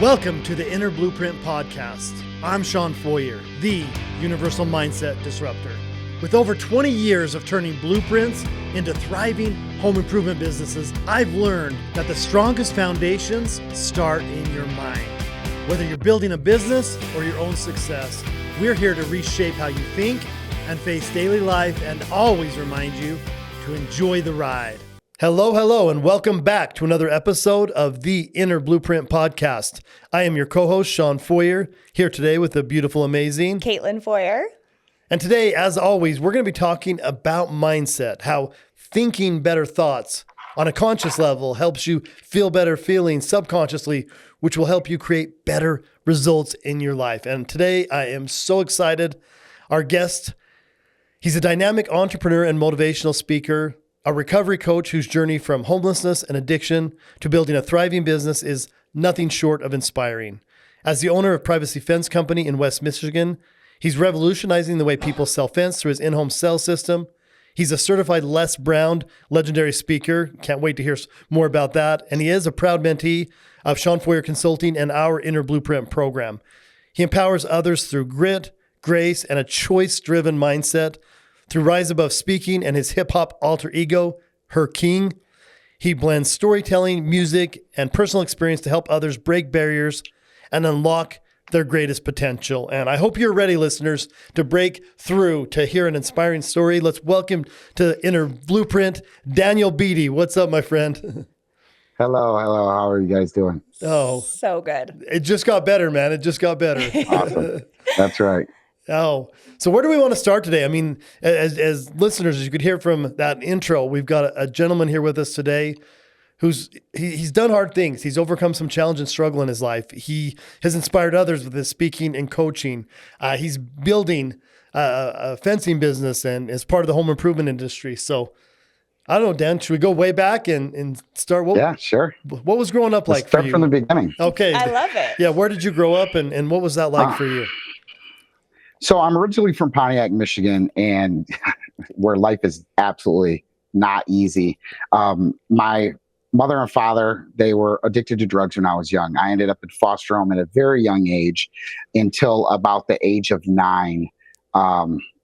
Welcome to the Inner Blueprint Podcast. I'm Sean Foyer, the Universal Mindset Disruptor. With over 20 years of turning blueprints into thriving home improvement businesses, I've learned that the strongest foundations start in your mind. Whether you're building a business or your own success, we're here to reshape how you think and face daily life and always remind you to enjoy the ride. Hello, and welcome back to another episode of the Inner Blueprint Podcast. I am your co-host, Sean Foyer, here today with the beautiful, amazing Caitlin Foyer. And today, as always, we're going to be talking about mindset, how thinking better thoughts on a conscious level helps you feel better feelings subconsciously, which will help you create better results in your life. And today, I am so excited. Our guest, he's a dynamic entrepreneur and motivational speaker, a recovery coach whose journey from homelessness and addiction to building a thriving business is nothing short of inspiring. As the owner of Privacy Fence Company in West Michigan, he's revolutionizing the way people sell fence through his in-home sales system. He's a certified Les Brown legendary speaker. Can't wait to hear more about that. And he is a proud mentee of Sean Foyer Consulting and our Inner Blueprint program. He empowers others through grit, grace, and a choice-driven mindset. Through Rise Above Speaking and his hip-hop alter ego, Her King, he blends storytelling, music, and personal experience to help others break barriers and unlock their greatest potential. And I hope you're ready, listeners, to break through to hear an inspiring story. Let's welcome to Inner Blueprint, Daniel Beattie. What's up, my friend? Hello. How are you guys doing? Oh, so good. It just got better, man. It just got better. Awesome. That's right. Oh, so where do we want to start today? I mean, as listeners, as you could hear from that intro, we've got a gentleman here with us today he's done hard things. He's overcome some challenge and struggle in his life. He has inspired others with his speaking and coaching. He's building a fencing business and is part of the home improvement industry. So I don't know, Dan, should we go way back and start? Yeah, sure. What was growing up like for you? Start from the beginning. Okay. I love it. Yeah. Where did you grow up and what was that like for you? So I'm originally from Pontiac, Michigan, and where life is absolutely not easy. My mother and father, they were addicted to drugs when I was young. I ended up in foster home at a very young age until about the age of 9,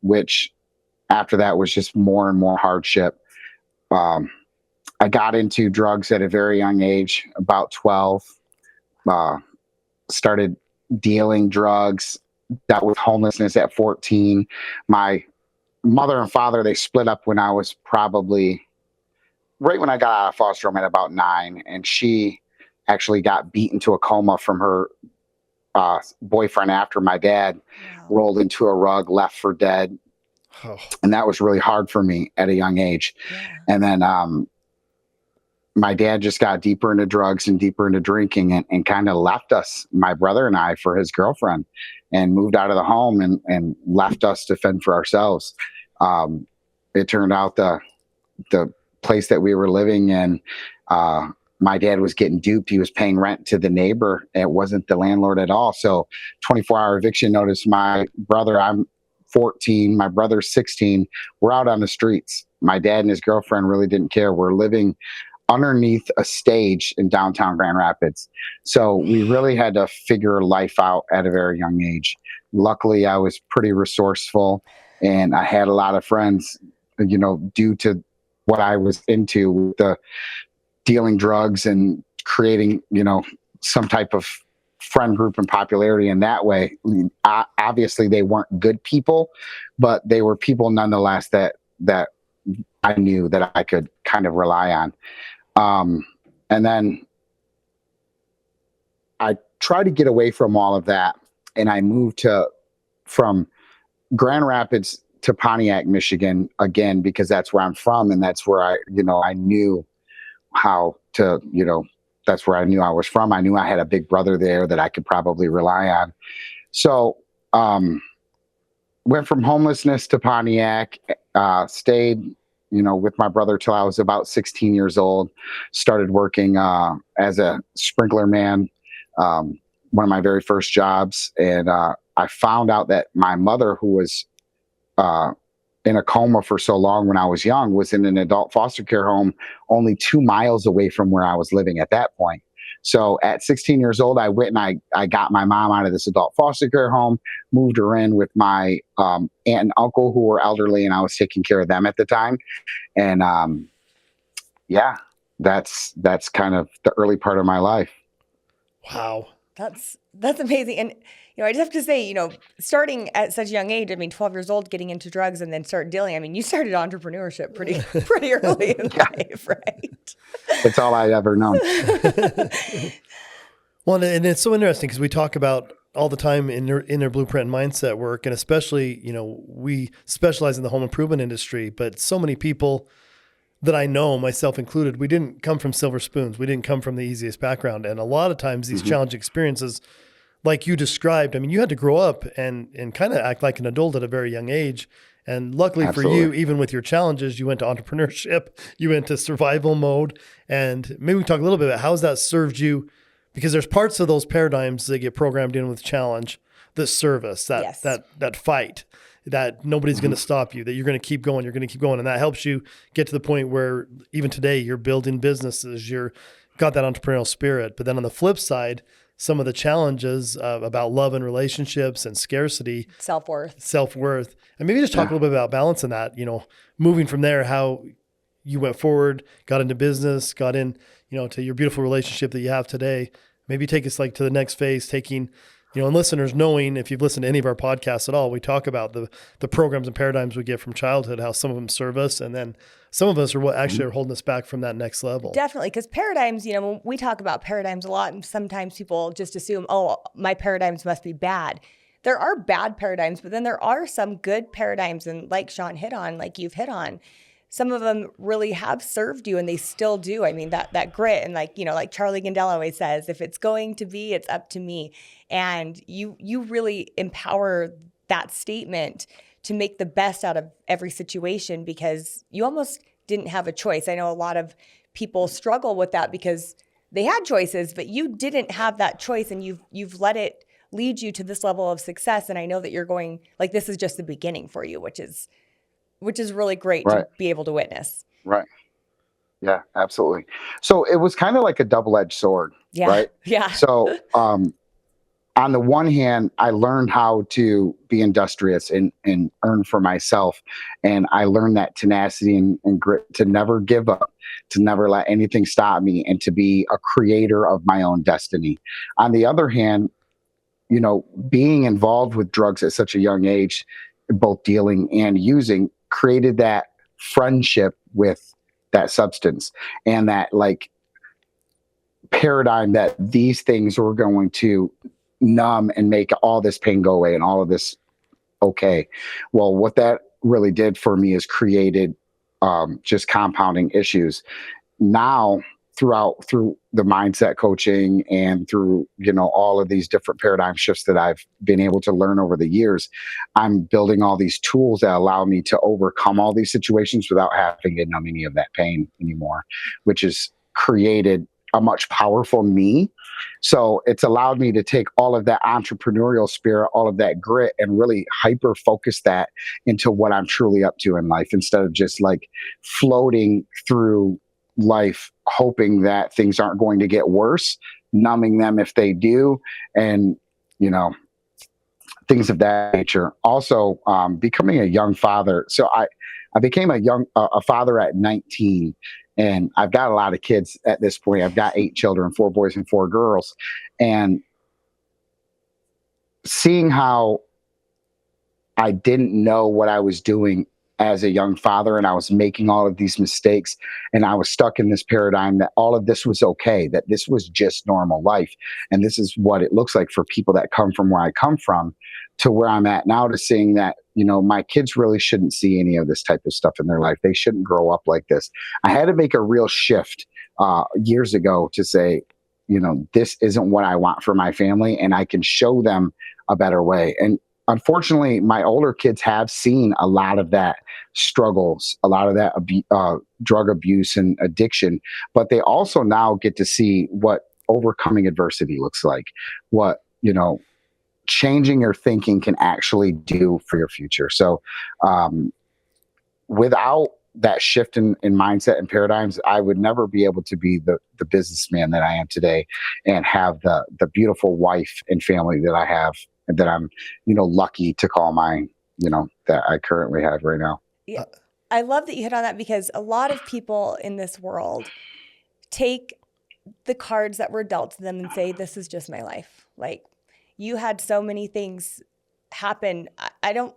which after that was just more and more hardship. I got into drugs at a very young age, about 12, started dealing drugs, dealt with homelessness at 14. My mother and father, they split up when I was probably right when I got out of foster home at about 9, and she actually got beaten to a coma from her boyfriend after my dad rolled into a rug, left for dead. Oh. And that was really hard for me at a young age. Yeah. And then my dad just got deeper into drugs and deeper into drinking and kind of left us, my brother and I, for his girlfriend, and moved out of the home and left us to fend for ourselves. It turned out the place that we were living in, my dad was getting duped. He was paying rent to the neighbor. It wasn't the landlord at all. So 24-hour eviction notice. My brother, I'm 14, my brother's 16. We're out on the streets. My dad and his girlfriend really didn't care. We're living underneath a stage in downtown Grand Rapids. So we really had to figure life out at a very young age. Luckily, I was pretty resourceful and I had a lot of friends, due to what I was into with the dealing drugs and creating, some type of friend group and popularity in that way. Obviously, they weren't good people, but they were people nonetheless that I knew that I could kind of rely on. And then I tried to get away from all of that, and I moved from Grand Rapids to Pontiac, Michigan, again, because that's where I'm from, and that's where I knew how to, that's where I knew I was from. I knew I had a big brother there that I could probably rely on. So, went from homelessness to Pontiac, stayed with my brother till I was about 16 years old, started working as a sprinkler man, one of my very first jobs. And I found out that my mother, who was in a coma for so long when I was young, was in an adult foster care home only 2 miles away from where I was living at that point. So at 16 years old, I went and I got my mom out of this adult foster care home, moved her in with my aunt and uncle who were elderly, and I was taking care of them at the time. And yeah, that's kind of the early part of my life. Wow. That's amazing. And, I just have to say, starting at such a young age, I mean, 12 years old, getting into drugs and then start dealing. I mean, you started entrepreneurship pretty early in life, right? That's all I ever known. Well, and it's so interesting because we talk about all the time in their blueprint and mindset work, and especially, we specialize in the home improvement industry, but so many people that I know, myself included, we didn't come from silver spoons. We didn't come from the easiest background. And a lot of times these challenging experiences, like you described, I mean, you had to grow up and kind of act like an adult at a very young age. And luckily for you, even with your challenges, you went to entrepreneurship, you went to survival mode. And maybe we can talk a little bit about how has that served you, because there's parts of those paradigms that get programmed in with challenge, the service, that fight, that nobody's going to stop you, that you're going to keep going, And that helps you get to the point where even today you're building businesses, you're got that entrepreneurial spirit. But then on the flip side, some of the challenges about love and relationships and scarcity, self-worth. And maybe just talk a little bit about balancing that, moving from there, how you went forward, got into business, got in, to your beautiful relationship that you have today. Maybe take us to the next phase, taking, and listeners knowing, if you've listened to any of our podcasts at all, we talk about the programs and paradigms we get from childhood, how some of them serve us, and then some of us are what actually are holding us back from that next level. Definitely, because paradigms, when we talk about paradigms a lot, and sometimes people just assume, oh, my paradigms must be bad. There are bad paradigms, but then there are some good paradigms, and like Sean hit on, like you've hit on, some of them really have served you and they still do. I mean, that grit and like Charlie Gandell always says, if it's going to be, it's up to me. And you really empower that statement to make the best out of every situation because you almost didn't have a choice. I know a lot of people struggle with that because they had choices, but you didn't have that choice and you've let it lead you to this level of success. And I know that you're going, this is just the beginning for you, which is really great to be able to witness. Right. Yeah, absolutely. So it was kind of like a double-edged sword, right? Yeah. So on the one hand, I learned how to be industrious and earn for myself. And I learned that tenacity and grit to never give up, to never let anything stop me, and to be a creator of my own destiny. On the other hand, being involved with drugs at such a young age, both dealing and using, created that friendship with that substance and that paradigm that these things were going to numb and make all this pain go away and all of this okay. Well, what that really did for me is created just compounding issues. Now, through the mindset coaching and through all of these different paradigm shifts that I've been able to learn over the years, I'm building all these tools that allow me to overcome all these situations without having to numb any of that pain anymore, which has created a much powerful me. So it's allowed me to take all of that entrepreneurial spirit, all of that grit, and really hyper focus that into what I'm truly up to in life, instead of just floating through life hoping that things aren't going to get worse, numbing them if they do, and things of that nature. Also, becoming a young father. So I became a father at 19, and I've got a lot of kids at this point. I've got 8 children, 4 boys and 4 girls, and seeing how I didn't know what I was doing as a young father, and I was making all of these mistakes, and I was stuck in this paradigm that all of this was okay, that this was just normal life, and this is what it looks like for people that come from where I come from to where I'm at now, to seeing that my kids really shouldn't see any of this type of stuff in their life. They shouldn't grow up like this. I had to make a real shift years ago to say, this isn't what I want for my family, and I can show them a better way. And unfortunately, my older kids have seen a lot of that struggles, a lot of that drug abuse and addiction, but they also now get to see what overcoming adversity looks like, what, changing your thinking can actually do for your future. So without that shift in mindset and paradigms, I would never be able to be the businessman that I am today and have the beautiful wife and family that I have and that I'm, lucky to call mine, that I currently have right now. Yeah. I love that you hit on that, because a lot of people in this world take the cards that were dealt to them and say, this is just my life. Like, you had so many things happen. I don't,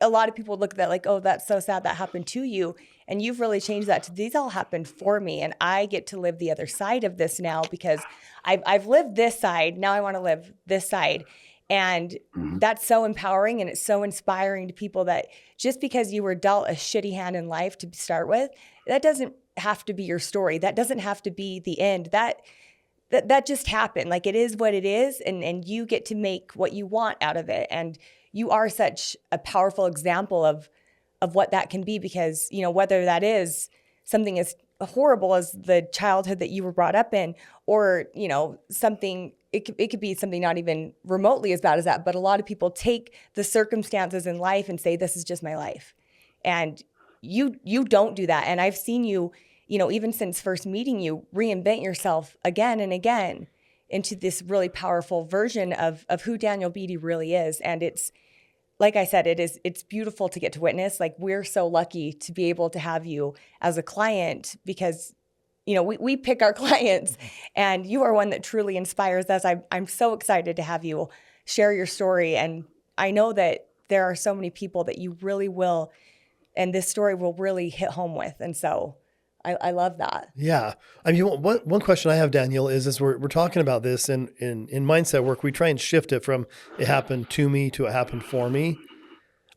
a lot of people look at that like, oh, that's so sad that happened to you. And you've really changed that to, these all happened for me. And I get to live the other side of this now, because I've lived this side. Now I want to live this side. And that's so empowering, and it's so inspiring to people that just because you were dealt a shitty hand in life to start with, that doesn't have to be your story. That doesn't have to be the end. That just happened. Like, it is what it is, and you get to make what you want out of it. And you are such a powerful example of what that can be, because, whether that is something as horrible as the childhood that you were brought up in, or, something, it could be something not even remotely as bad as that. But a lot of people take the circumstances in life and say, this is just my life. And you don't do that. And I've seen you, even since first meeting you, reinvent yourself again and again into this really powerful version of who Daniel Beattie really is. And it's, like I said, it's beautiful to get to witness. Like, we're so lucky to be able to have you as a client, because, we pick our clients, and you are one that truly inspires us. I'm so excited to have you share your story. And I know that there are so many people that you really will, and this story will really hit home with. And so I love that. Yeah. I mean, one question I have, Daniel, is we're talking about this in mindset work, we try and shift it from it happened to me to it happened for me.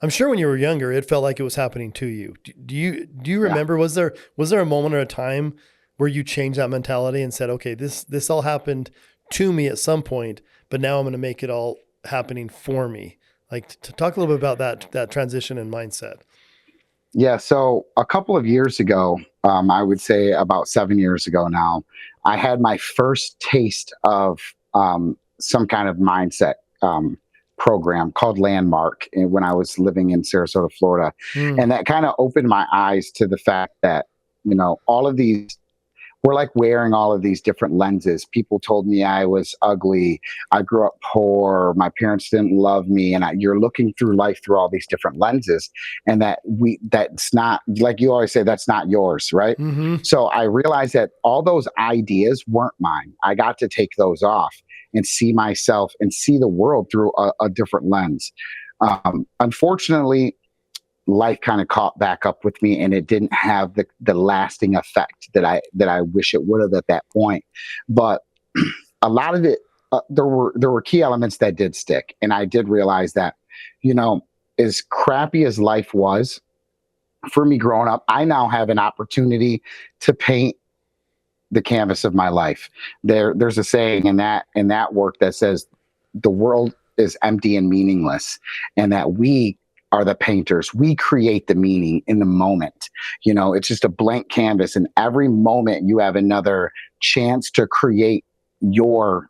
I'm sure when you were younger, it felt like it was happening to you. Do you remember, was there a moment or a time where you changed that mentality and said, okay, this all happened to me at some point, but now I'm going to make it all happening for me? Like, to talk a little bit about that transition in mindset. Yeah. So a couple of years ago, I would say about 7 years ago now, I had my first taste of some kind of mindset program called Landmark when I was living in Sarasota, Florida. And that kind of opened my eyes to the fact that, all of these, we're like wearing all of these different lenses. People told me I was ugly. I grew up poor. My parents didn't love me. And you're looking through life through all these different lenses, and that's not, like you always say, that's not yours. Right. So I realized that all those ideas weren't mine. I got to take those off and see myself and see the world through a different lens. Unfortunately, life kind of caught back up with me, and it didn't have the lasting effect that I wish it would have at that point. But a lot of it, there were key elements that did stick, and I did realize that, as crappy as life was for me growing up, I now have an opportunity to paint the canvas of my life. There's a saying in that work that says the world is empty and meaningless, and that we are the painters. We create the meaning in the moment. It's just a blank canvas, and every moment you have another chance to create your,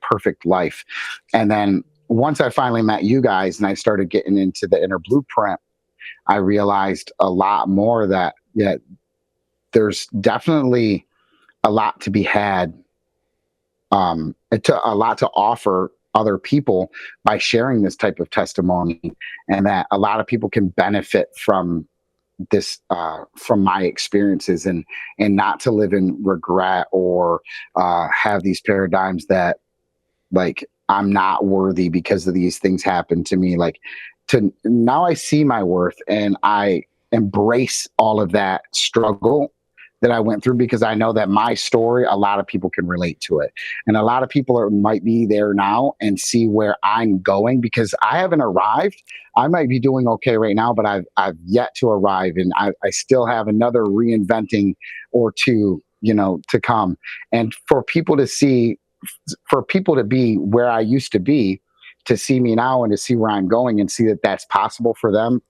perfect life. And then once I finally met you guys and I started getting into the inner blueprint, I realized a lot more that there's definitely a lot to be had, a lot to offer other people by sharing this type of testimony, and that a lot of people can benefit from this, from my experiences, and not to live in regret or have these paradigms that, like, I'm not worthy because of these things happened to me. Like, now I see my worth, and I embrace all of that struggle that I went through, because I know that my story, a lot of people can relate to it. And a lot of people might be there now and see where I'm going, because I haven't arrived. I might be doing okay right now, but I've yet to arrive. And I still have another reinventing or two, to come. And for people to be where I used to be, to see me now and to see where I'm going and see that that's possible for them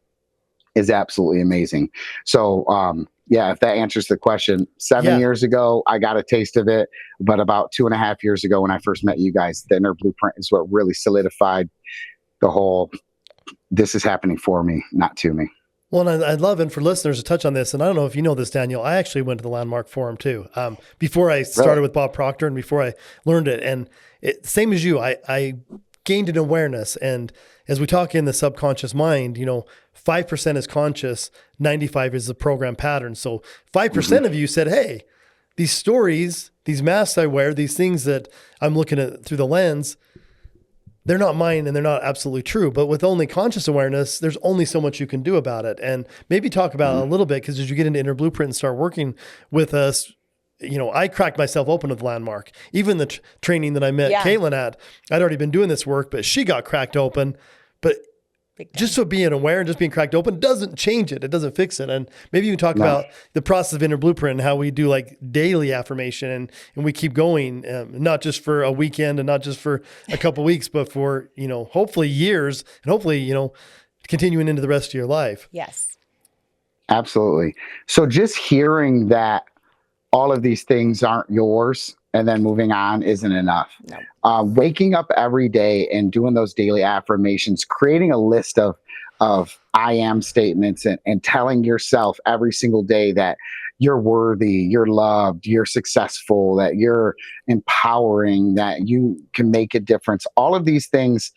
is absolutely amazing. So, yeah, if that answers the question, 7 years ago, I got a taste of it. But about 2.5 years ago, when I first met you guys, the inner blueprint is what really solidified the whole, this is happening for me, not to me. Well, and I'd love, and for listeners to touch on this, and I don't know if you know this, Daniel, I actually went to the Landmark Forum too. Before I started with Bob Proctor and before I learned it. And same as you, I gained an awareness. And as we talk in the subconscious mind, 5% is conscious, 95 is the program pattern. So 5% of you said, hey, these stories, these masks I wear, these things that I'm looking at through the lens, they're not mine and they're not absolutely true. But with only conscious awareness, there's only so much you can do about it. And maybe talk about a little bit, because as you get into Inner Blueprint and start working with us, I cracked myself open with Landmark. Even the training that I met Caitlin at, I'd already been doing this work, but she got cracked open. But just so being aware and just being cracked open doesn't change it. It doesn't fix it. And maybe you can talk about the process of Inner Blueprint and how we do like daily affirmation and we keep going, not just for a weekend and not just for a couple weeks, but for, hopefully years and hopefully, continuing into the rest of your life. Yes. Absolutely. So just hearing that all of these things aren't yours and then moving on isn't enough. No. Waking up every day and doing those daily affirmations, creating a list of I am statements and telling yourself every single day that you're worthy, you're loved, you're successful, that you're empowering, that you can make a difference. All of these things,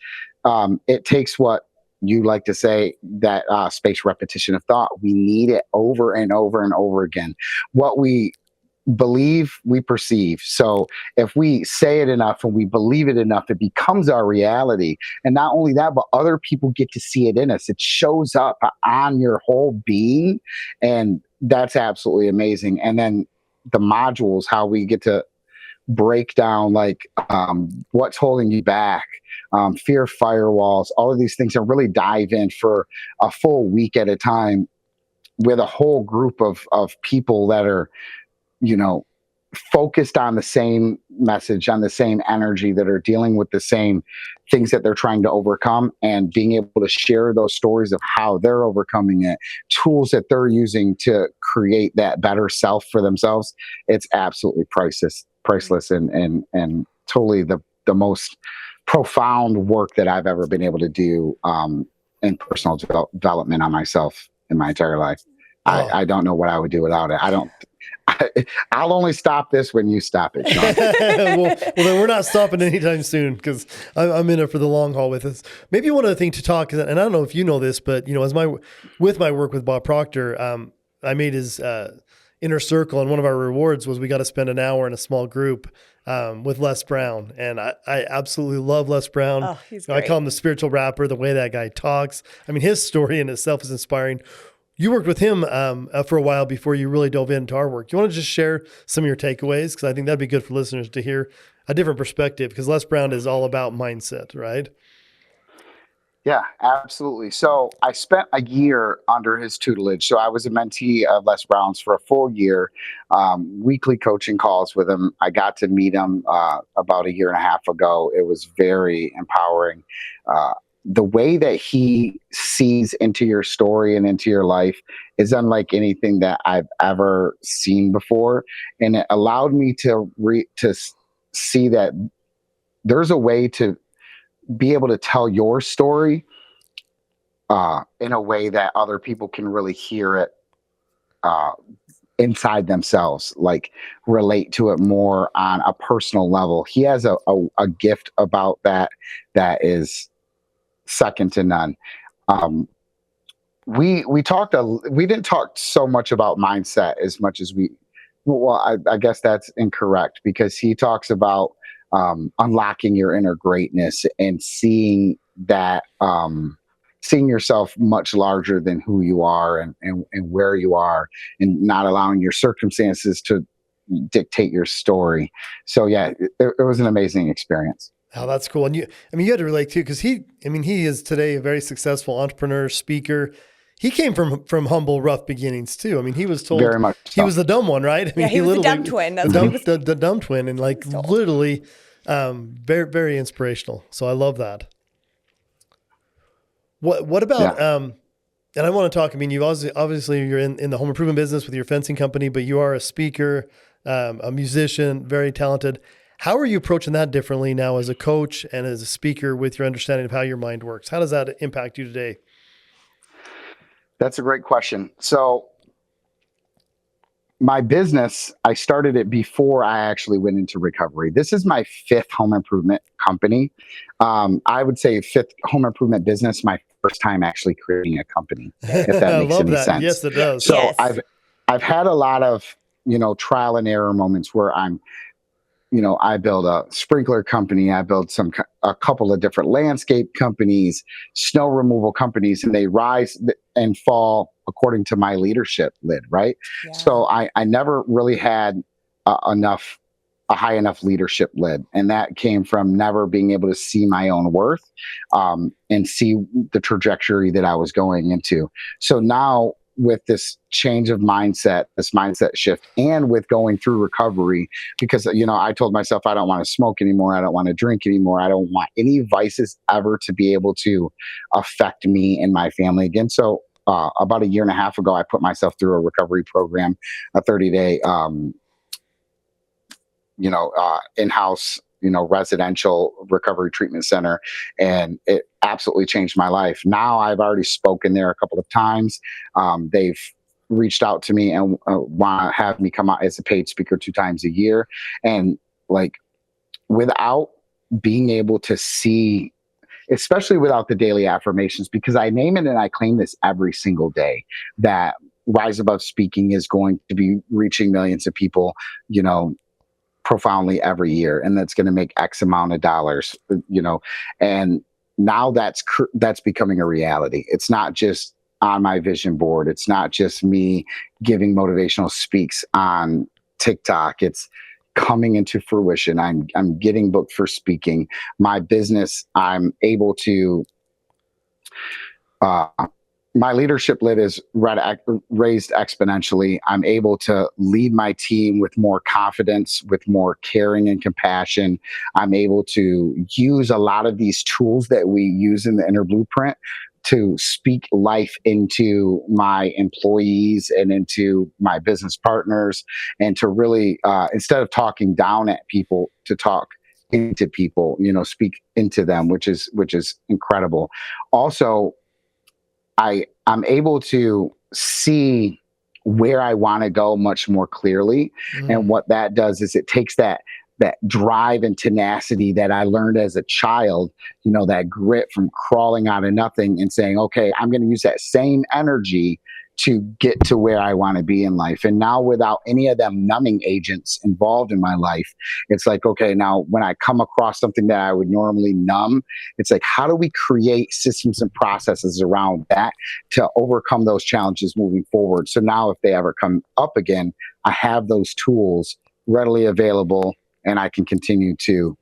it takes what you like to say, that spaced repetition of thought. We need it over and over and over again. What we believe, we perceive. So if we say it enough and we believe it enough, it becomes our reality. And not only that, but other people get to see it in us. It shows up on your whole being. And that's absolutely amazing. And then the modules, how we get to break down what's holding you back, fear firewalls, all of these things, and really dive in for a full week at a time with a whole group of people that are focused on the same message, on the same energy, that are dealing with the same things that they're trying to overcome, and being able to share those stories of how they're overcoming it, tools that they're using to create that better self for themselves. It's absolutely priceless and totally the most profound work that I've ever been able to do in personal development on myself in my entire life. Oh. I don't know what I would do without it. I'll only stop this when you stop it, Sean. well, then we're not stopping anytime soon, because I'm in it for the long haul with this. Maybe one other thing to talk, and I don't know if you know this, but with my work with Bob Proctor, I made his inner circle, and one of our rewards was we got to spend an hour in a small group with Les Brown, and I absolutely love Les Brown. Oh, he's great. I call him the spiritual rapper. The way that guy talks, I mean, his story in itself is inspiring. You worked with him for a while before you really dove into our work. You want to just share some of your takeaways? Because I think that'd be good for listeners to hear a different perspective, because Les Brown is all about mindset, right? Yeah, absolutely. So I spent a year under his tutelage. So I was a mentee of Les Brown's for a full year, weekly coaching calls with him. I got to meet him about a year and a half ago. It was very empowering. The way that he sees into your story and into your life is unlike anything that I've ever seen before. And it allowed me to see that there's a way to be able to tell your story in a way that other people can really hear it inside themselves, like relate to it more on a personal level. He has a gift about that is second to none. We didn't talk so much about mindset as much as I guess that's incorrect, because he talks about unlocking your inner greatness and seeing yourself much larger than who you are and where you are, and not allowing your circumstances to dictate your story. So yeah, it was an amazing experience. Oh, that's cool. And you had to relate too, because he is today a very successful entrepreneur, speaker. He came from humble, rough beginnings too. I mean, he was told very much he was the dumb one, right? I mean, he was the dumb twin. The dumb twin, and literally, very, very inspirational. So I love that. What about, and I want to talk, I mean, you obviously you're in the home improvement business with your fencing company, but you are a speaker, a musician, very talented. How are you approaching that differently now as a coach and as a speaker with your understanding of how your mind works? How does that impact you today? That's a great question. So my business, I started it before I actually went into recovery. This is my fifth home improvement company. I would say fifth home improvement business, my first time actually creating a company, if that I makes love any that. sense. Yes, it does. So Yes. I've had a lot of, trial and error moments where I build a sprinkler company. I build a couple of different landscape companies, snow removal companies, and they rise and fall according to my leadership lid, right? Yeah. So I never really had a high enough leadership lid, and that came from never being able to see my own worth, and see the trajectory that I was going into. So now, with this change of mindset, this mindset shift, and with going through recovery, because I told myself I don't want to smoke anymore, I don't want to drink anymore, I don't want any vices ever to be able to affect me and my family again. So about a year and a half ago, I put myself through a recovery program, a 30-day in-house, residential recovery treatment center. And it absolutely changed my life. Now I've already spoken there a couple of times. They've reached out to me and want to have me come out as a paid speaker 2 times a year. And like, without being able to see, especially without the daily affirmations, because I name it and I claim this every single day, that Rise Above Speaking is going to be reaching millions of people, profoundly every year, and that's going to make X amount of dollars, and now that's becoming a reality. It's not just on my vision board. It's not just me giving motivational speaks on TikTok. It's coming into fruition. I'm getting booked for speaking. My business, I'm able to uh, my leadership lid is raised exponentially. I'm able to lead my team with more confidence, with more caring and compassion. I'm able to use a lot of these tools that we use in the Inner Blueprint to speak life into my employees and into my business partners, and to really, instead of talking down at people, to talk into people, speak into them, which is incredible. Also, I'm able to see where I want to go much more clearly. And what that does is it takes that drive and tenacity that I learned as a child, that grit from crawling out of nothing and saying, okay, I'm going to use that same energy to get to where I want to be in life. And now, without any of them numbing agents involved in my life, it's like, okay, now when I come across something that I would normally numb, it's like, how do we create systems and processes around that to overcome those challenges moving forward? So now if they ever come up again, I have those tools readily available, and I can continue to,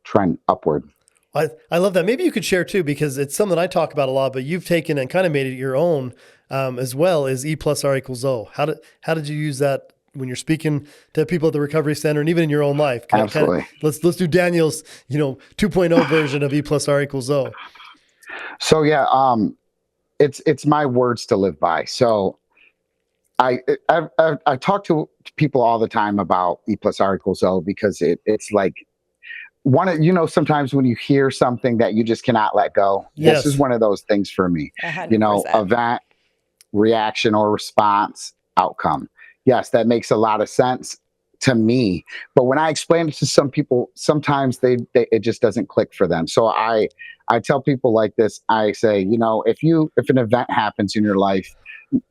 trend upward. I love that. Maybe you could share too, because it's something I talk about a lot, but you've taken and kind of made it your own, as well as E plus R equals O. How did you use that when you're speaking to people at the recovery center and even in your own life? Absolutely. Let's do Daniel's, 2.0 version of E plus R equals O. So yeah, it's my words to live by. So I talk to people all the time about E plus R equals O, because it's like sometimes when you hear something that you just cannot let go, Yes. this is one of those things for me. 100%. Event, reaction or response, outcome. Yes, that makes a lot of sense to me. But when I explain it to some people, sometimes it just doesn't click for them. So I tell people like this. I say, if an event happens in your life,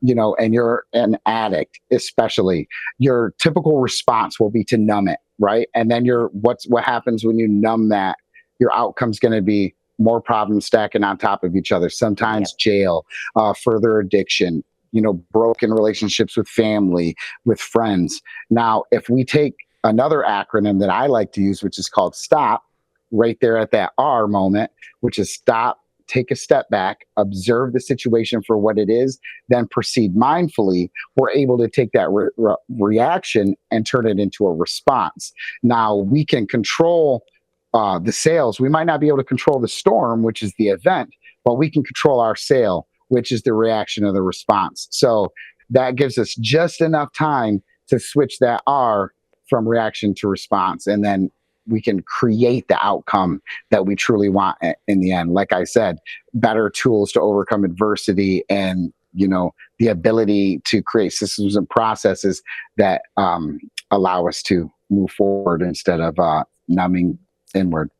and you're an addict, especially, your typical response will be to numb it, right? And then what happens when you numb that? Your outcome's going to be more problems stacking on top of each other. Sometimes jail, further addiction, broken relationships with family, with friends. Now, if we take another acronym that I like to use, which is called STOP, right there at that R moment, which is stop, take a step back, observe the situation for what it is, then proceed mindfully, we're able to take that reaction and turn it into a response. Now, we can control the sails. We might not be able to control the storm, which is the event, but we can control our sail, which is the reaction of the response. So that gives us just enough time to switch that R from reaction to response. And then we can create the outcome that we truly want in the end. Like I said, better tools to overcome adversity, and the ability to create systems and processes that allow us to move forward instead of numbing inward.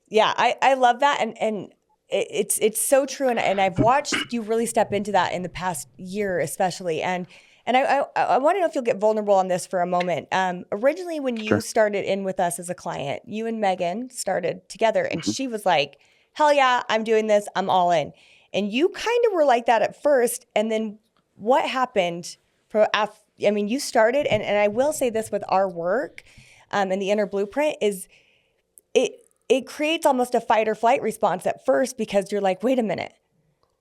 Yeah, I love that. And it's so true. And I've watched you really step into that in the past year, especially. And I want to know if you'll get vulnerable on this for a moment. Originally, when you Sure. started in with us as a client, you and Megan started together, and she was like, hell yeah, I'm doing this. I'm all in. And you kind of were like that at first. And then what happened? You started, and I will say this with our work and the inner blueprint is it creates almost a fight or flight response at first, because you're like, wait a minute.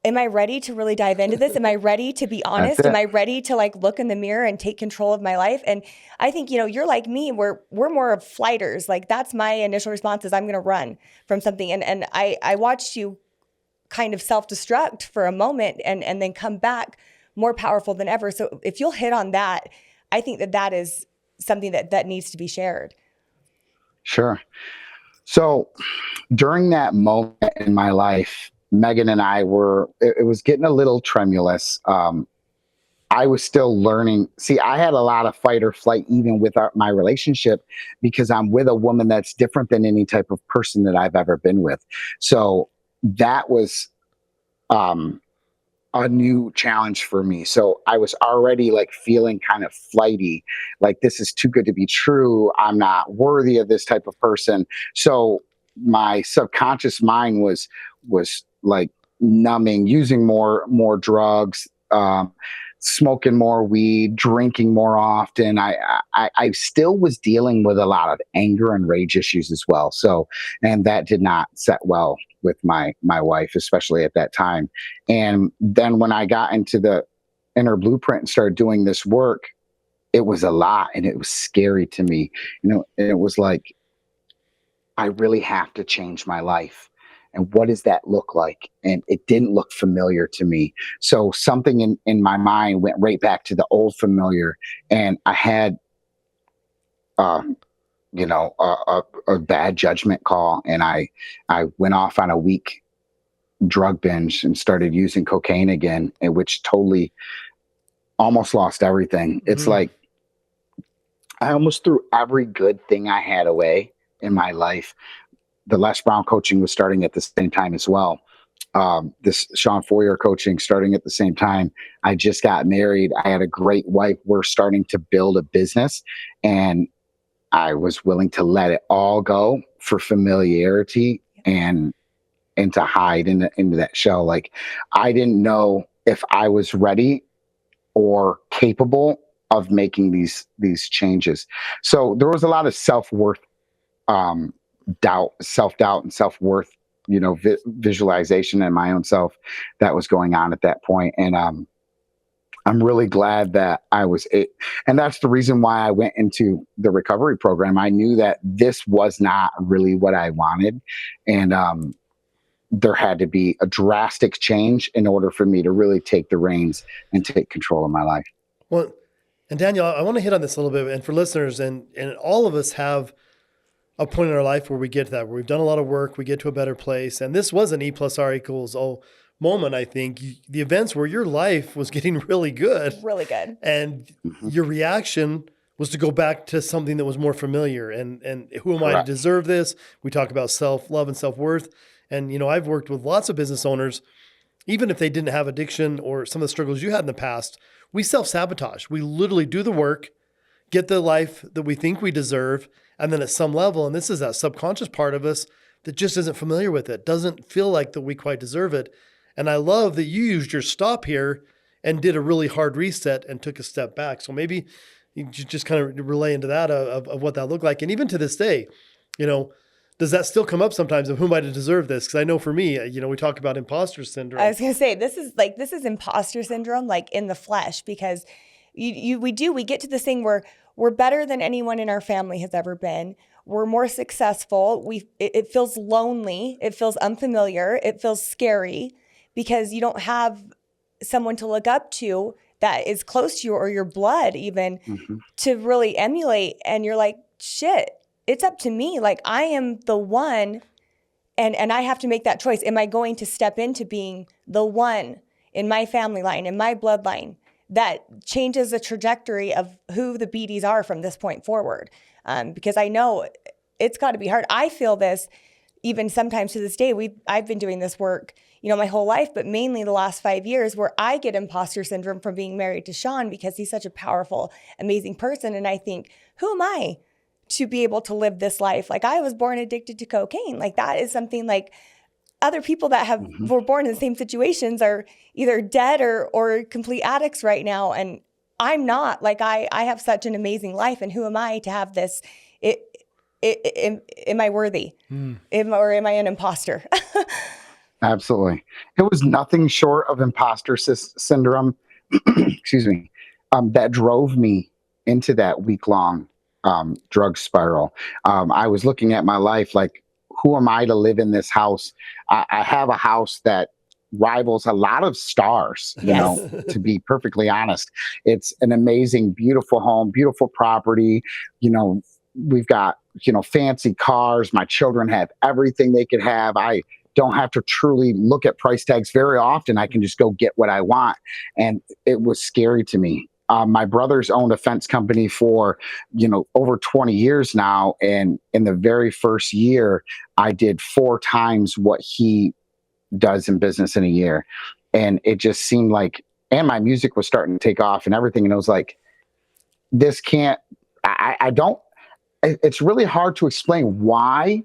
Am I ready to really dive into this? Am I ready to be honest? Am I ready to look in the mirror and take control of my life? And I think, you're like me, we're more of flighters. Like, that's my initial response is I'm going to run from something. And I watched you kind of self-destruct for a moment and then come back more powerful than ever. So if you'll hit on that, I think that is something that needs to be shared. Sure. So during that moment in my life, Megan and I it was getting a little tremulous. I was still learning. See, I had a lot of fight or flight even with my relationship, because I'm with a woman that's different than any type of person that I've ever been with. So that was a new challenge for me. So I was already feeling kind of flighty, like this is too good to be true. I'm not worthy of this type of person. So my subconscious mind was like numbing, using more drugs, smoking more weed, drinking more often. I still was dealing with a lot of anger and rage issues as well. So, and that did not set well with my wife, especially at that time. And then when I got into the inner blueprint and started doing this work, it was a lot, and it was scary to me. And it was like, I really have to change my life. And what does that look like? And it didn't look familiar to me. So something in my mind went right back to the old familiar. And I had, a bad judgment call. And I went off on a week drug binge and started using cocaine again, and which totally almost lost everything. Mm-hmm. It's like I almost threw every good thing I had away in my life. The Les Brown coaching was starting at the same time as well. This Sean Foyer coaching starting at the same time. I just got married. I had a great wife. We're starting to build a business, and I was willing to let it all go for familiarity and to hide into that shell. Like, I didn't know if I was ready or capable of making these changes. So there was a lot of self-worth, self-doubt and self-worth, visualization in my own self that was going on at that point. And I'm really glad that and that's the reason why I went into the recovery program. I knew that this was not really what I wanted. And there had to be a drastic change in order for me to really take the reins and take control of my life. Well, and Daniel, I want to hit on this a little bit, and for listeners, and all of us have a point in our life where we get to that, where we've done a lot of work, we get to a better place. And this was an E+R=O moment, I think. The events where your life was getting really good. Really good. And your reaction was to go back to something that was more familiar. And who am I to deserve this? We talk about self-love and self-worth. And, I've worked with lots of business owners, even if they didn't have addiction or some of the struggles you had in the past, we self-sabotage. We literally do the work, get the life that we think we deserve, and then at some level, and this is that subconscious part of us that just isn't familiar with it, doesn't feel like that we quite deserve it. And I love that you used your stop here and did a really hard reset and took a step back. So maybe you just kind of relay into that of what that looked like. And even to this day, does that still come up sometimes of who might have deserved this? Because I know for me, we talk about imposter syndrome. I was going to say, this is imposter syndrome, like in the flesh, because we get to this thing where we're better than anyone in our family has ever been. We're more successful. It feels lonely. It feels unfamiliar. It feels scary because you don't have someone to look up to that is close to you or your blood even to really emulate. And you're like, shit, it's up to me. Like, I am the one, and I have to make that choice. Am I going to step into being the one in my family line, in my bloodline, that changes the trajectory of who the Beatties are from this point forward? Because I know it's got to be hard. I feel this even sometimes to this day. I've been doing this work, my whole life, but mainly the last 5 years, where I get imposter syndrome from being married to Sean, because he's such a powerful, amazing person. And I think, who am I to be able to live this life? Like, I was born addicted to cocaine. Like, that is something, like, other people that were born in the same situations are either dead or complete addicts right now. And I'm not. Like, I have such an amazing life. And who am I to have this? Am I worthy? Or am I an imposter? Absolutely. It was nothing short of imposter syndrome, excuse me, that drove me into that week-long drug spiral. I was looking at my life like, who am I to live in this house? I have a house that rivals a lot of stars, Yes. To be perfectly honest. It's an amazing, beautiful home, beautiful property. We've got, fancy cars. My children have everything they could have. I don't have to truly look at price tags very often. I can just go get what I want. And it was scary to me. My brother's owned a fence company for, over 20 years now. And in the very first year, I did 4 times what he does in business in a year. And it just seemed like, and my music was starting to take off and everything. And it was like, this can't, I don't, it's really hard to explain why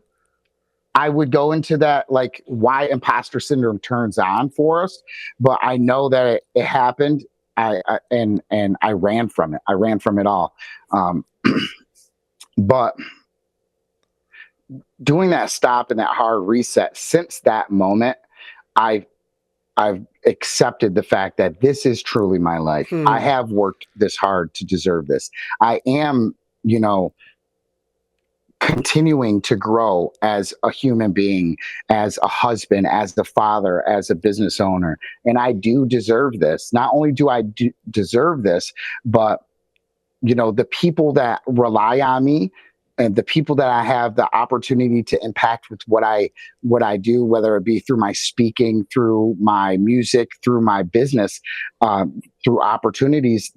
I would go into that, like, why imposter syndrome turns on for us. But I know that it happened. And I ran from it. I ran from it all. But doing that stop and that hard reset, since that moment, I've accepted the fact that this is truly my life. I have worked this hard to deserve this. I am, continuing to grow as a human being, as a husband, as the father, as a business owner. And I do deserve this. Not only do I deserve this, but, the people that rely on me and the people that I have the opportunity to impact with what I do, whether it be through my speaking, through my music, through my business, through opportunities,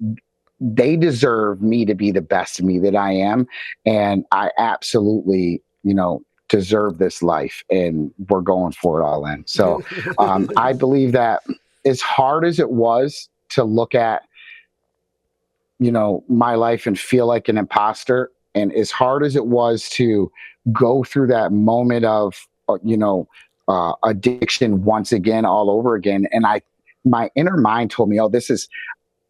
they deserve me to be the best me that I am. And I absolutely, deserve this life, and we're going for it all in. So I believe that, as hard as it was to look at, my life and feel like an imposter, and as hard as it was to go through that moment of, addiction once again, all over again. And my inner mind told me, oh,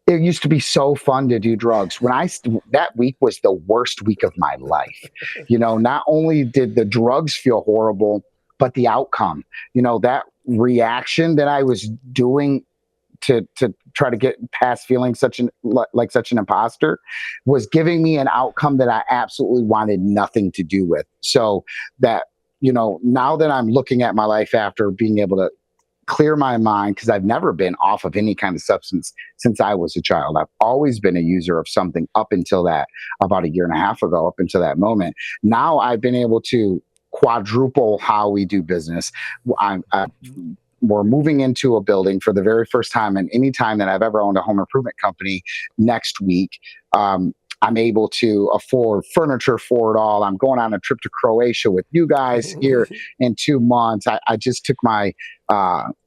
it used to be so fun to do drugs. That week was the worst week of my life. Not only did the drugs feel horrible, but the outcome, that reaction that I was doing to try to get past feeling such an imposter was giving me an outcome that I absolutely wanted nothing to do with. So that, now that I'm looking at my life after being able to clear my mind, because I've never been off of any kind of substance since I was a child. I've always been a user of something up until that, about 1.5 years ago, up until that moment. Now I've been able to quadruple how we do business. We're moving into a building for the very first time in any time that I've ever owned a home improvement company next week. I'm able to afford furniture for it all. I'm going on a trip to Croatia with you guys here in 2 months. I just took my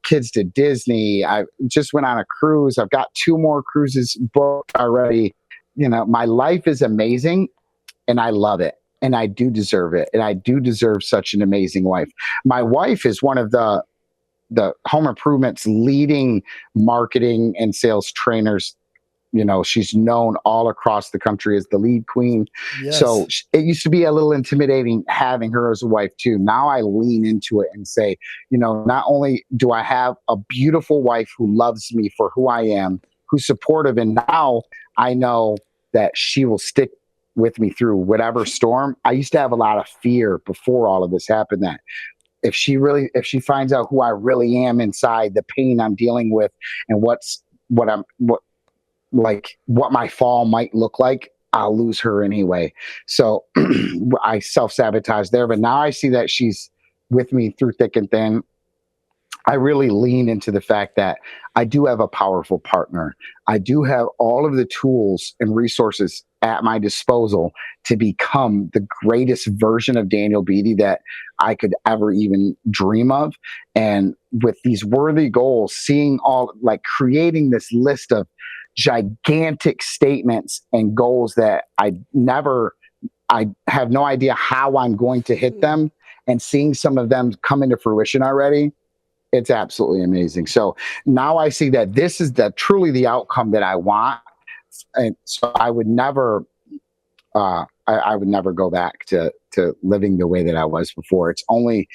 kids to Disney. I just went on a cruise. I've got 2 more cruises booked already. My life is amazing, and I love it. And I do deserve it. And I do deserve such an amazing wife. My wife is one of the home improvement's leading marketing and sales trainers. She's known all across the country as the lead queen. Yes. So it used to be a little intimidating having her as a wife too. Now I lean into it and say, not only do I have a beautiful wife who loves me for who I am, who's supportive, and now I know that she will stick with me through whatever storm. I used to have a lot of fear before all of this happened, that if she finds out who I really am inside, the pain I'm dealing with, and what my fall might look like, I'll lose her anyway. So I self-sabotage there. But now I see that she's with me through thick and thin. I really lean into the fact that I do have a powerful partner. I do have all of the tools and resources at my disposal to become the greatest version of Daniel Beattie that I could ever even dream of. And with these worthy goals, seeing all, like, creating this list of gigantic statements and goals that I have no idea how I'm going to hit them, and seeing some of them come into fruition already, it's absolutely amazing. So now I see that this is truly the outcome that I want. And so I would never, I would never go back to living the way that I was before. It's only,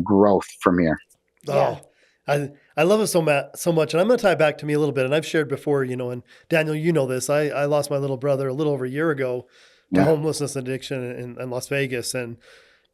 growth from here. Oh, I love it so much. And I'm going to tie it back to me a little bit. And I've shared before, and Daniel, you know this, I lost my little brother a little over a year ago to homelessness addiction in Las Vegas. And,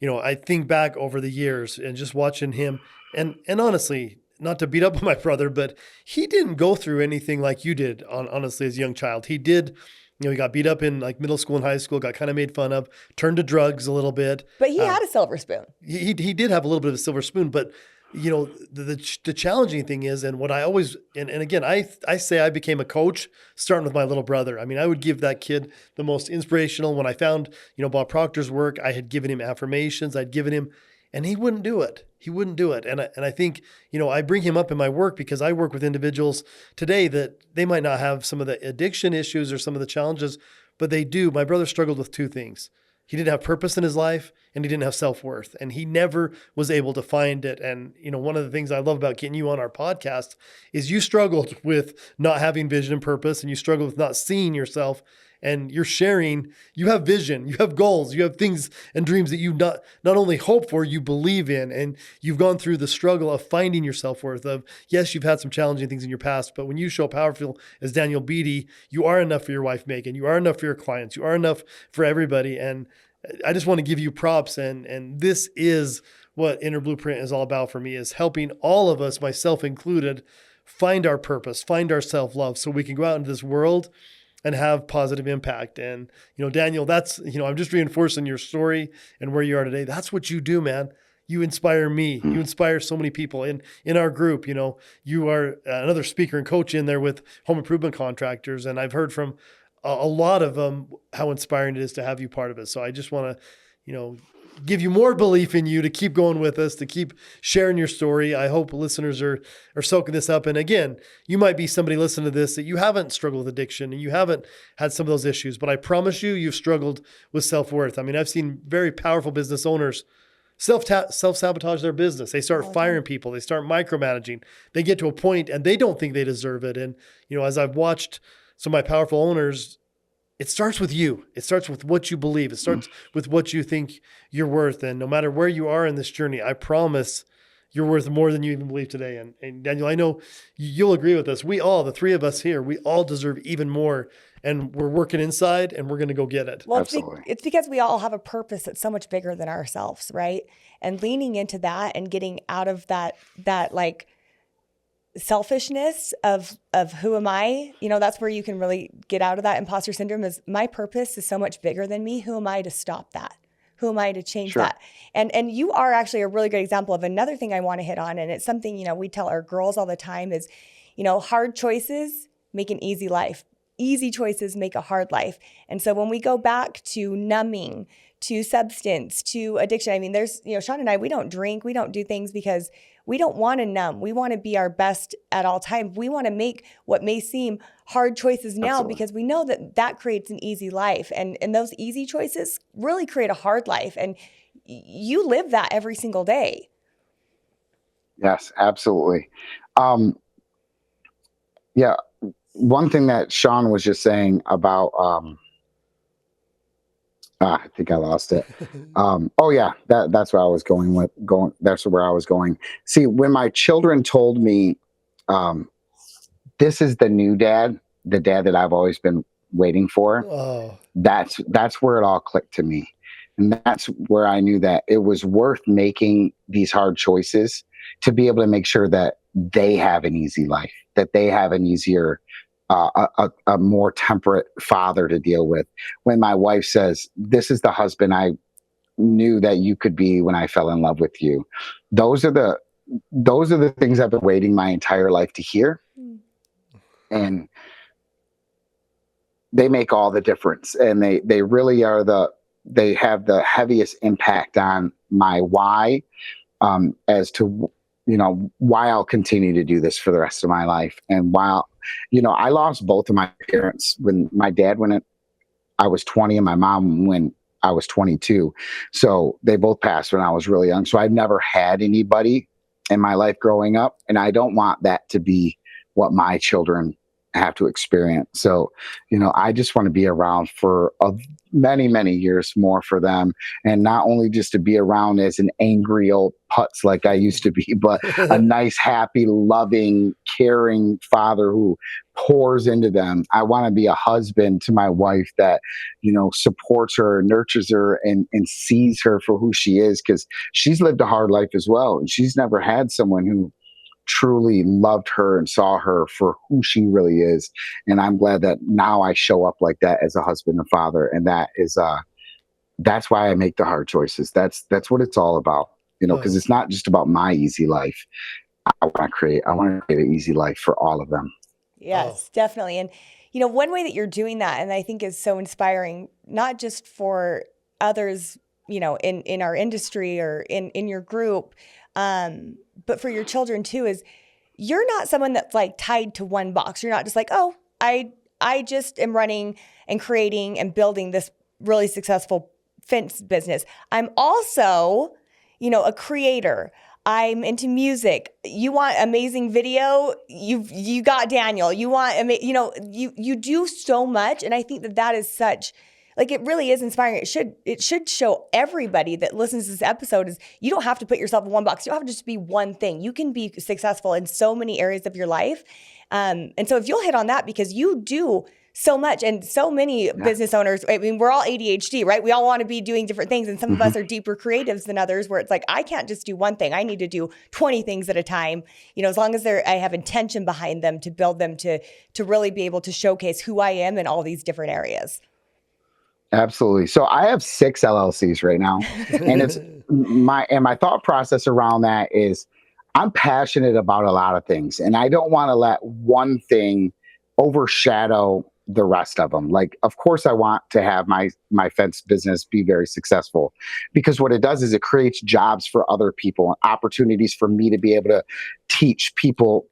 I think back over the years and just watching him, and honestly, not to beat up on my brother, but he didn't go through anything like you did, honestly, as a young child. He did, he got beat up in like middle school and high school, got kind of made fun of, turned to drugs a little bit. But he had a silver spoon. He did have a little bit of a silver spoon, but the challenging thing is, and what I always, and again, I say I became a coach starting with my little brother. I mean, I would give that kid the most inspirational. When I found, Bob Proctor's work, I had given him affirmations, I'd given him, and he wouldn't do it. He wouldn't do it. And I think, I bring him up in my work because I work with individuals today that they might not have some of the addiction issues or some of the challenges, but they do. My brother struggled with two things. He didn't have purpose in his life, and he didn't have self-worth, and he never was able to find it. And, one of the things I love about getting you on our podcast is you struggled with not having vision and purpose, and you struggled with not seeing yourself, and you're sharing, you have vision, you have goals, you have things and dreams that you not only hope for, you believe in, and you've gone through the struggle of finding your self-worth of, yes, you've had some challenging things in your past, but when you show powerful as Daniel Beattie, you are enough for your wife, Megan, you are enough for your clients, you are enough for everybody. And I just want to give you props. And this is what Inner Blueprint is all about for me, is helping all of us, myself included, find our purpose, find our self-love so we can go out into this world and have positive impact. And, Daniel, that's, I'm just reinforcing your story and where you are today. That's what you do, man. You inspire me. You inspire so many people in our group. You are another speaker and coach in there with home improvement contractors. And I've heard from a lot of them how inspiring it is to have you part of it. So I just want to, give you more belief in you to keep going with us, to keep sharing your story. I hope listeners are soaking this up. And again, you might be somebody listening to this that you haven't struggled with addiction and you haven't had some of those issues, but I promise you've struggled with self-worth. I mean, I've seen very powerful business owners self-sabotage their business. They start firing people. They start micromanaging. They get to a point and they don't think they deserve it. And, as I've watched some of my powerful owners, it starts with you. It starts with what you believe. It starts with what you think you're worth. And no matter where you are in this journey, I promise you're worth more than you even believe today. And Daniel, I know you'll agree with us. We all, the three of us here, we all deserve even more. And we're working inside and we're going to go get it. Well, it's because we all have a purpose that's so much bigger than ourselves, right? And leaning into that and getting out of that like selfishness of who am I, that's where you can really get out of that imposter syndrome. Is my purpose is so much bigger than me. Who am I to stop that? Who am I to change that? And you are actually a really good example of another thing I want to hit on. And it's something, we tell our girls all the time is, hard choices make an easy life. Easy choices make a hard life. And so when we go back to numbing, to substance, to addiction, I mean, there's, Sean and I, we don't drink, we don't do things because we don't want to numb. We want to be our best at all times. We want to make what may seem hard choices now because we know that creates an easy life. And those easy choices really create a hard life. And you live that every single day. Yes, absolutely. Yeah. One thing that Sean was just saying about, I think I lost it. Oh yeah, that's where I was going. That's where I was going. See, when my children told me, this is the new dad, the dad that I've always been waiting for, that's where it all clicked to me. And that's where I knew that it was worth making these hard choices to be able to make sure that they have an easy life, that they have an easier a more temperate father to deal with. When my wife says, "This is the husband I knew that you could be when I fell in love with you," those are the things I've been waiting my entire life to hear, Mm. and they make all the difference. And they really are they have the heaviest impact on my why, as to why I'll continue to do this for the rest of my life. And while I lost both of my parents, when my dad when I was 20 and my mom when I was 22. So they both passed when I was really young. So I've never had anybody in my life growing up, and I don't want that to be what my children have to experience. So, I just want to be around for many, many years more for them, and not only just to be around as an angry old putz like I used to be, but a nice, happy, loving, caring father who pours into them. I want to be a husband to my wife that, supports her, nurtures her, and sees her for who she is, because she's lived a hard life as well. And she's never had someone who truly loved her and saw her for who she really is. And I'm glad that now I show up like that as a husband and father. And that's why I make the hard choices. That's what it's all about, because it's not just about my easy life. I want to create an easy life for all of them. Yes, definitely. And, one way that you're doing that, and I think is so inspiring, not just for others, in our industry or in your group, but for your children too, is you're not someone that's like tied to one box. You're not just like, oh, I just am running and creating and building this really successful fence business. I'm also, a creator. I'm into music. You want amazing video? You got Daniel. You want, you do so much. And I think that is such, like, it really is inspiring. It should show everybody that listens to this episode is you don't have to put yourself in one box. You don't have to just be one thing. You can be successful in so many areas of your life. And so if you'll hit on that, because you do so much, and so many business owners, I mean, we're all ADHD, right? We all want to be doing different things. And some of us are deeper creatives than others, where it's like, I can't just do one thing. I need to do 20 things at a time. As long as I have intention behind them to build them to really be able to showcase who I am in all these different areas. Absolutely. So I have 6 LLCs right now, and it's my thought process around that is I'm passionate about a lot of things, and I don't want to let one thing overshadow the rest of them. Like, of course, I want to have my fence business be very successful, because what it does is it creates jobs for other people and opportunities for me to be able to teach people,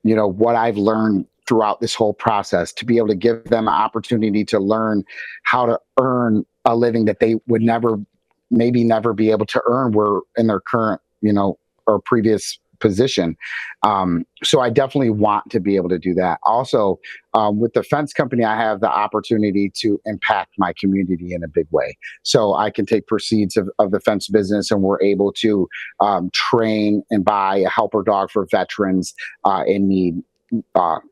what I've learned throughout this whole process, to be able to give them an opportunity to learn how to earn a living that they would maybe never be able to earn were in their current, or previous position. So I definitely want to be able to do that. Also, with the fence company, I have the opportunity to impact my community in a big way. So I can take proceeds of the fence business, and we're able to train and buy a helper dog for veterans in need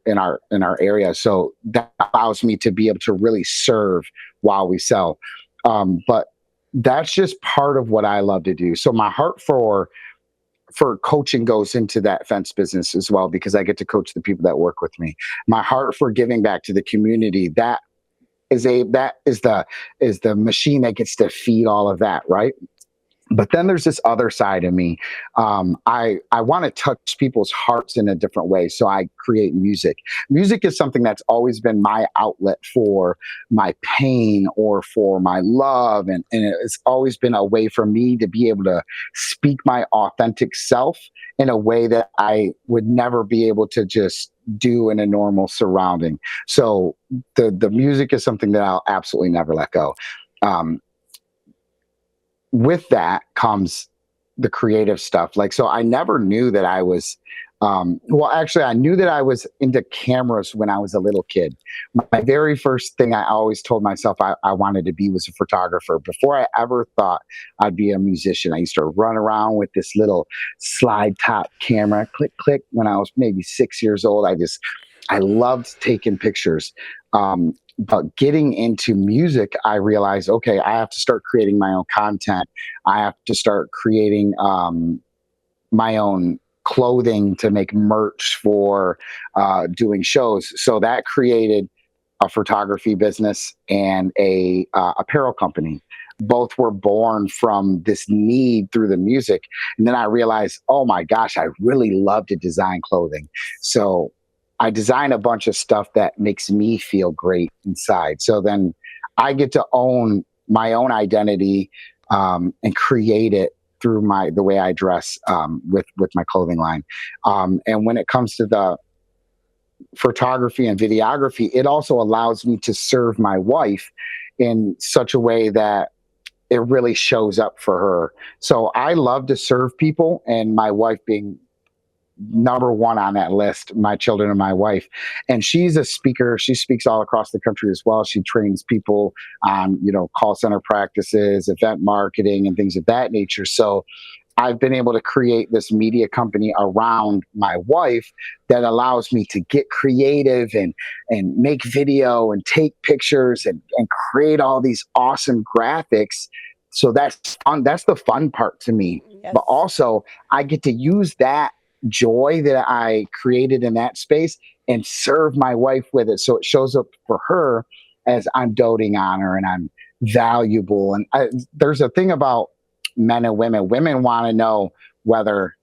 in our area. So that allows me to be able to really serve while we sell. But that's just part of what I love to do. So my heart for coaching goes into that fence business as well, because I get to coach the people that work with me. My heart for giving back to the community, that is the machine that gets to feed all of that, right? But then there's this other side of me. I want to touch people's hearts in a different way. So I create music. Music is something that's always been my outlet for my pain or for my love. And it's always been a way for me to be able to speak my authentic self in a way that I would never be able to just do in a normal surrounding. So the music is something that I'll absolutely never let go. With that comes the creative stuff. Like, so I never knew that I was, actually, I knew that I was into cameras when I was a little kid. My very first thing I always told myself I wanted to be was a photographer. Before I ever thought I'd be a musician, I used to run around with this little slide top camera, click, click, when I was maybe 6 years old. I loved taking pictures. But getting into music, I realized, okay, I have to start creating my own content. I have to start creating my own clothing to make merch for doing shows. So that created a photography business and a apparel company. Both were born from this need through the music. And then I realized, oh my gosh, I really love to design clothing. So I design a bunch of stuff that makes me feel great inside. So then I get to own my own identity and create it through the way I dress with my clothing line. And when it comes to the photography and videography, it also allows me to serve my wife in such a way that it really shows up for her. So I love to serve people, and my wife being number one on that list, my children and my wife. And she's a speaker. She speaks all across the country as well. She trains people on, call center practices, event marketing, and things of that nature. So I've been able to create this media company around my wife that allows me to get creative and make video and take pictures and create all these awesome graphics. So that's fun. That's the fun part to me. Yes. But also I get to use that joy that I created in that space and serve my wife with it. So it shows up for her as I'm doting on her and I'm valuable. And there's a thing about men and women. Women want to know whether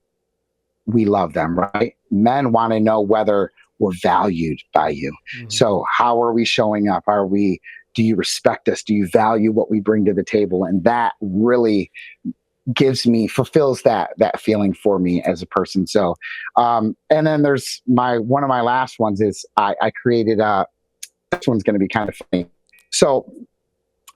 we love them, right? Men want to know whether we're valued by you. Mm-hmm. So how are we showing up? Do you respect us? Do you value what we bring to the table? And that really fulfills that feeling for me as a person. So, and then there's one of my last ones is I created this one's going to be kind of funny. So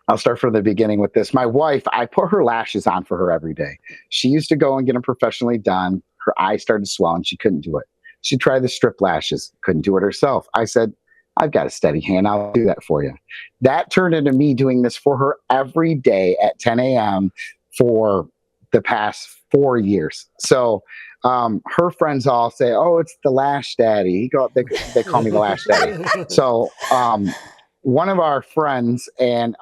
I'll start from the beginning with this. My wife, I put her lashes on for her every day. She used to go and get them professionally done. Her eyes started swelling. She couldn't do it. She tried the strip lashes, couldn't do it herself. I said, I've got a steady hand. I'll do that for you. That turned into me doing this for her every day at 10 a.m. for the past 4 years. So her friends all say, oh, it's the Lash Daddy. They call me the Lash Daddy. So one of our friends and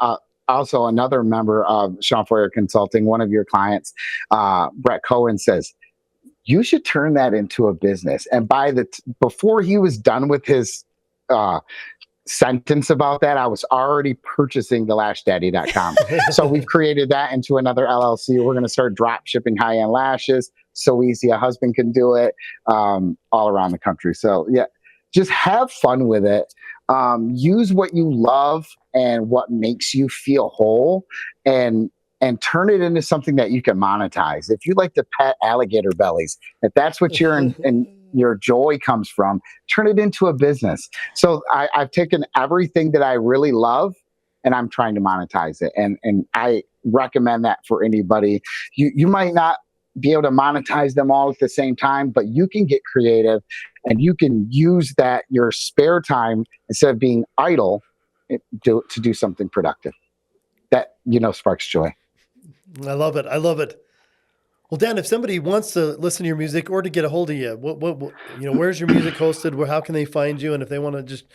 also another member of Sean Foyer Consulting, one of your clients, Brett Cohen, says, you should turn that into a business. And before he was done with his sentence about that, I was already purchasing thelashdaddy.com. So we've created that into another LLC. We're going to start drop shipping high-end lashes. So easy. A husband can do it all around the country. So yeah, just have fun with it. Use what you love and what makes you feel whole and turn it into something that you can monetize. If you like to pet alligator bellies, if that's what your joy comes from, turn it into a business. So I've taken everything that I really love and I'm trying to monetize it. And I recommend that for anybody. You might not be able to monetize them all at the same time, but you can get creative and you can use your spare time instead of being idle to do something productive that, sparks joy. I love it. I love it. Well, Dan, if somebody wants to listen to your music or to get a hold of you, where's your music hosted? How can they find you? And if they want to just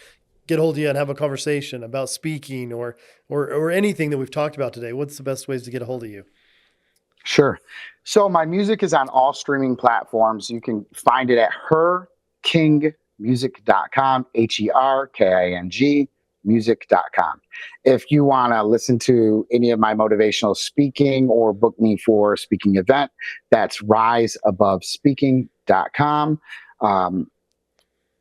get a hold of you and have a conversation about speaking or anything that we've talked about today, what's the best ways to get a hold of you? Sure. So my music is on all streaming platforms. You can find it at herkingmusic.com, HERKING music.com. If you want to listen to any of my motivational speaking or book me for a speaking event, that's riseabovespeaking.com.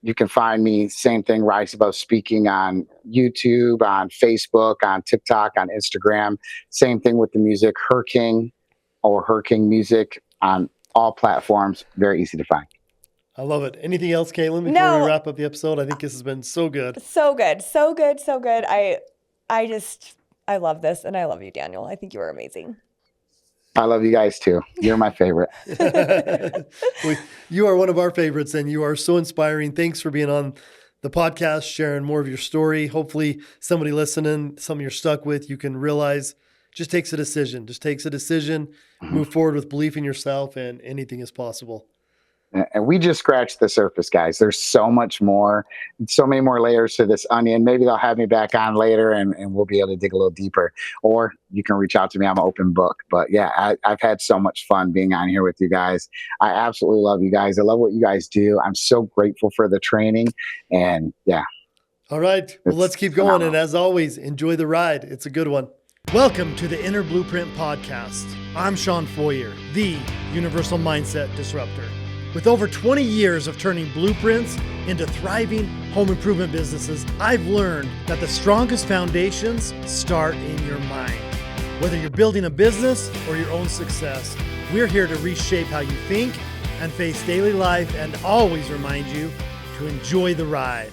You can find me, same thing, Rise Above Speaking on YouTube, on Facebook, on TikTok, on Instagram. Same thing with the music, Her King or Her King Music on all platforms. Very easy to find. I love it. Anything else, Caitlin, before we wrap up the episode? I think this has been so good. So good. So good. So good. I love this, and I love you, Daniel. I think you are amazing. I love you guys too. You're my favorite. You are one of our favorites, and you are so inspiring. Thanks for being on the podcast, sharing more of your story. Hopefully somebody listening, something you're stuck with, you can realize just takes a decision. Move forward with belief in yourself, and anything is possible. And we just scratched the surface, guys. There's so much more, so many more layers to this onion. Maybe they'll have me back on later and we'll be able to dig a little deeper. Or you can reach out to me. I'm an open book. But yeah, I've had so much fun being on here with you guys. I absolutely love you guys. I love what you guys do. I'm so grateful for the training. And yeah. All right. Well, let's keep going. And as always, enjoy the ride. It's a good one. Welcome to the Inner Blueprint Podcast. I'm Sean Foyer, the Universal Mindset Disruptor. With over 20 years of turning blueprints into thriving home improvement businesses, I've learned that the strongest foundations start in your mind. Whether you're building a business or your own success, we're here to reshape how you think and face daily life and always remind you to enjoy the ride.